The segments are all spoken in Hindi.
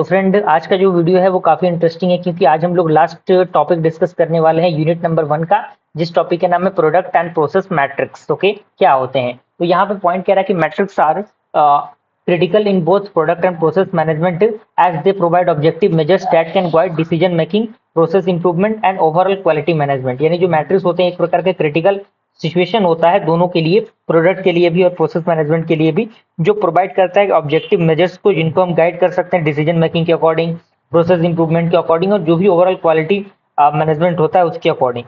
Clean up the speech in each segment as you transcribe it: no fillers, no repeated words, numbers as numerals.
तो फ्रेंड, आज का जो वीडियो है वो काफी इंटरेस्टिंग है, क्योंकि आज हम लोग लास्ट टॉपिक डिस्कस करने वाले हैं यूनिट नंबर 1 का, जिस टॉपिक का नाम है product and process matrix. Okay, क्या होते हैं? तो यहाँ पे पॉइंट कह रहा है कि metrics are critical in both product and process management, as they provide objective measures that can guide decision making, process improvement and overall quality management। यानी जो मैट्रिक्स होते हैं एक प्रकार के क्रिटिकल सिचुएशन होता है दोनों के लिए, प्रोडक्ट के लिए भी और प्रोसेस मैनेजमेंट के लिए भी, जो प्रोवाइड करता है ऑब्जेक्टिव मेजर्स को जिनको हम गाइड कर सकते हैं डिसीजन मेकिंग के अकॉर्डिंग, प्रोसेस इंप्रूवमेंट के अकॉर्डिंग और जो भी ओवरऑल क्वालिटी मैनेजमेंट होता है उसके अकॉर्डिंग।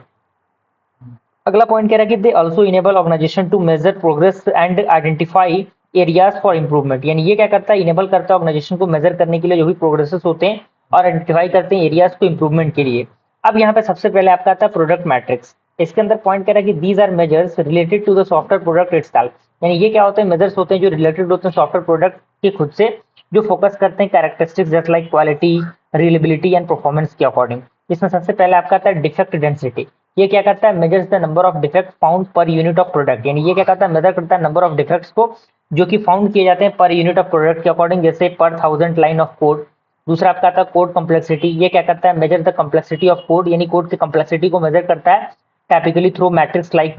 अगला पॉइंट कह रहा है कि they also enable organisation to measure progress and identify areas for improvement. यानी ये क्या करता है, इनेबल करता है ऑर्गेनाइजेशन को मेजर करने के लिए जो भी प्रोग्रेसेस होते हैं और आइडेंटिफाई करते हैं एरियाज को इंप्रूवमेंट के लिए। अब यहाँ पे सबसे पहले आपका आता है प्रोडक्ट मैट्रिक्स। इसके अंदर पॉइंट कह रहा है कि these are measures related to the software product itself. यानी ये क्या होते हैं, मेजर्स होते हैं जो रिलेटेड होते हैं सॉफ्टवेयर प्रोडक्ट के खुद से, जो फोकस करते हैं characteristics just like quality, reliability and performance के अकॉर्डिंग। इसमें सबसे पहले आपका आता है डिफेक्ट डेंसिटी। ये क्या करता है, measures the number of defect found per unit of product. यानी ये क्या करता है, मेजर करता है नंबर ऑफ डिफेक्ट्स को जो कि फाउंड किए जाते हैं पर यूनिट ऑफ प्रोडक्ट के अकॉर्डिंग, जैसे पर 1000 लाइन ऑफ कोड। दूसरा आपका आता है कोड कॉम्प्लेक्सिटी। ये क्या करता है, measure the complexity of code, यानी कोड की कॉम्प्लेक्सिटी को मेजर करता है typically through metrics like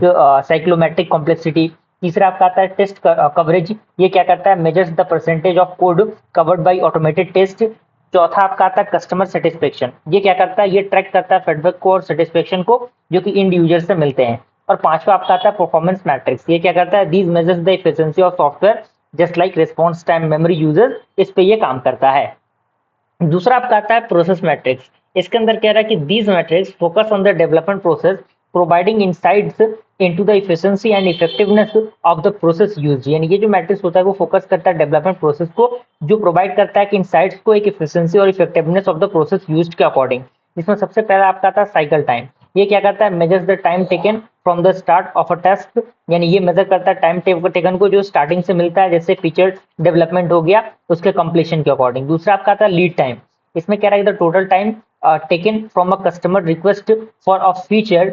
cyclomatic complexity. तीसरा आपका आता है टेस्ट कवरेज। ये क्या करता है, measures the percentage of code covered by automated test. चौथा आपका आता है कस्टमर सेटिस्फेक्शन। ये क्या करता है, ये ट्रैक करता है फीडबैक को और सेटिस्फेक्शन को जो कि इंड यूजर से मिलते हैं। और पांचवा आपका आता है परफॉर्मेंस मैट्रिक्स। ये क्या करता है, these measures the efficiency of software just like response time, memory user, इस पे ये काम करता है। दूसरा आपका आता है प्रोसेस मैट्रिक्स। इसके अंदर कह रहा है कि these matrix focus on the development process, providing insights into the efficiency and effectiveness of the process used. यानी ये जो मैट्रिक्स होता है वो फोकस करता है डेवलपमेंट प्रोसेस को, जो प्रोवाइड करता है कि इनसाइट्स को एक इफिशिएंसी और effectiveness of the process used के अकॉर्डिंग। इसमें सबसे पहला आपका आता है साइकिल टाइम। ये क्या करता है, measures the time taken from the start of a task. यानी ये मेजर करता है टाइम टेकन को जो स्टार्टिंग से मिलता है, जैसे फीचर डेवलपमेंट हो गया उसके कंप्लीशन के अकॉर्डिंग। दूसरा आपका आता है लीड टाइम। इसमें क्या रहेगा, the total time taken from a customer request for a feature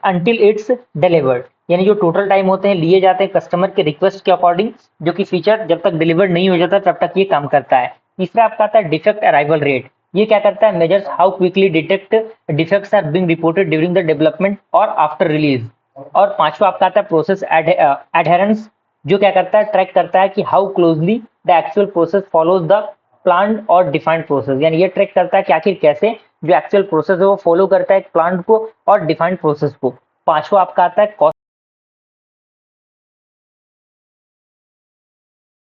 until it's delivered. यानी जो टोटल टाइम होते हैं लिए जाते हैं कस्टमर के रिक्वेस्ट के अकॉर्डिंग, जो कि फीचर जब तक डिलीवर्ड नहीं हो जाता तब तक ये काम करता है। तीसरा आपका आता है डिफेक्ट अराइवल रेट। ये क्या करता है, measures how quickly detect defects are being reported during the development और आफ्टर रिलीज। और पांचवा आपका आता है प्रोसेस एडहेरेंस। जो क्या करता है, ट्रैक करता है कि how closely the actual process follows the plan और डिफाइंड प्रोसेस। यानी ये ट्रैक करता है कि आखिर कैसे जो एक्चुअल प्रोसेस है वो फॉलो करता है प्लान को और डिफाइंड प्रोसेस को। पांचवा आपका आता है कॉस्ट